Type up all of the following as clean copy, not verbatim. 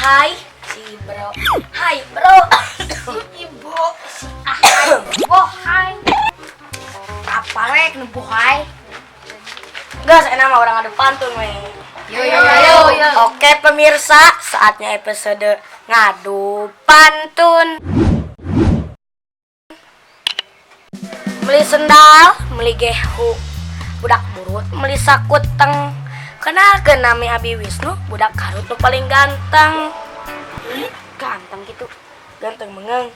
Hai si bro, hai bro, ibu si bohai, apa rek nu bohai? Gas, enak mah orang ada pantun weh. Yo. Oke pemirsa, saatnya episode ngadu pantun. Meli sendal, meli gehu, budak burut, meli sakuteng. Kenalkeun nami Abi Wisnu, budak Garut nu paling ganteng. Ganteng gitu, ganteng mengeng.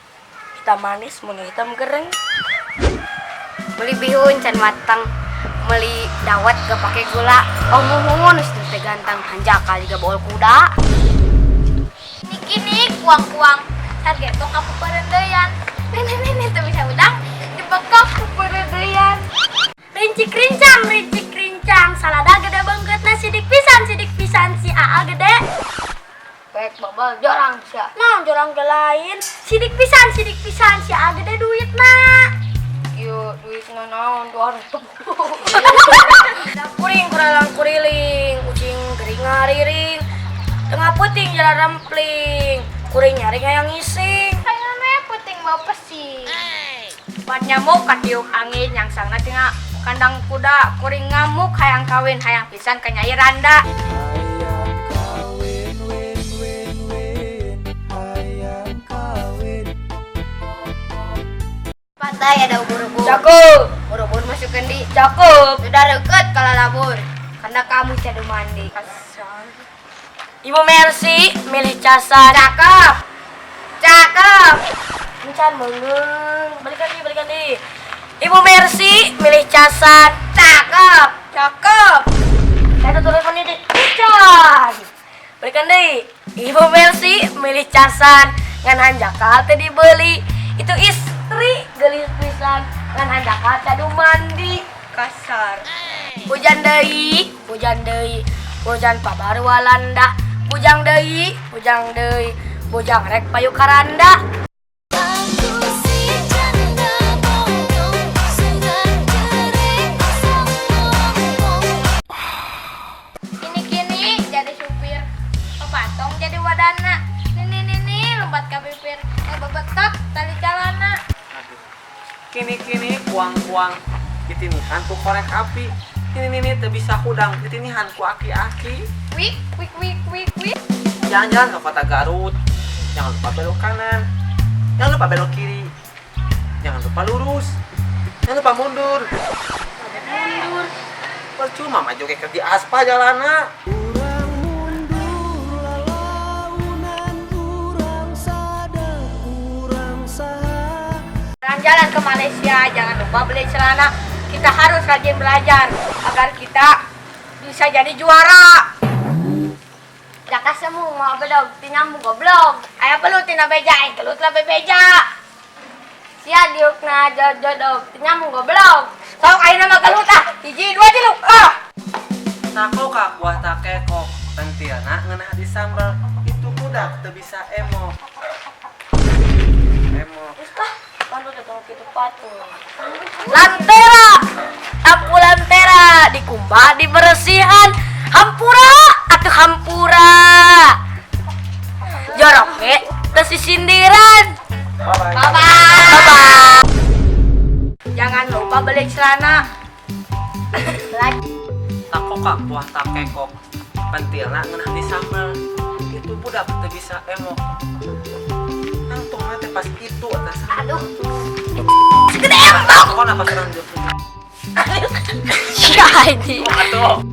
Kita manis, mun hitam gereng. Beli bihun can matang, beli dawet gak pakai gula. Omong-omong geus teh ganteng, hanjakal juga bawa kuda. Niki kuang-kuang, target tok aku peredeyan. Nenek teu bisa udang, dibekap ku peredeyan. Rincik rincang, salada gede bangetna sidik pisan si Aa gede. Baik babal jorang sia. Nah, jorang ge lain, sidik pisan si Aa gede duitna. Ieu duitna naon 200. Kuring kuralang kuriling, ucing gering ngariring. Tengah puting jalan rempling, kuring nyaring hayang ngising. Hayana penting mau pesing. Buat nyamuk katiup angin yang sangna tinggal kandang kuda, kuring ngamuk hayang kawin hayang pisan ke Nyai Randa. Pantai ada ubur-ubur. Cakep, Buru-buru masukin di cakep. sudah deket kalau labur karena kamu cadu mandi. Kasar. Ibu Mercy milih casan. Cakep. Encan mengeng. Balikan di. Ibu Mercy milih casan. Cakep. Saya tulis di Encan. Balikan di. Ibu Mercy milih casan. Ngan hanjakal teh dibeli. Itu istri gelis pisan. Ngan hanjakal cadu mandi. Kasar. Hujan deui. Hujan pabaru walanda. Bujang deui. Bujang rek payu karanda. Kini jadi supir. Pepatong jadi wadana. Nini lompat ka bibir. Bebetot tali jalana. Kini kuang-kuang ditinihan ku korek api. Ini teu bisa hudang ditinihan ku aki-aki. Wik. Jalan-jalan ke kota Garut. Jangan lupa belok kanan. Jangan lupa belok kiri. Jangan lupa lurus. Jangan lupa mundur. Percuma maju ke di aspal jalana. Jalan ke Malaysia, jangan lupa beli celana. Kita harus rajin belajar agar kita bisa jadi juara. Jaka semu mau belog, tinamu goblok. Aya perlu tina beja, gelut lah bebeja. Sia diukna jodoh, tinamu goblok. Sok ayeuna mah gelut ah, hiji dua ciluk ah. Tako kak buah takekok. Pentilna ngeunah di sambal. Itu budak teu bisa emo. Lantera dikumbah dibersihan. Hampura jorok ge teu sisindiran. Bye-bye. Jangan lupa beli celana. Tako kak buah takekok. Pentilna ngeunah di sambal. Itu budak teu bisa emo. Nangtung teh pas itu atas. Aduh. Gede empok. Kok napa serang dia? Sia ini. Aduh.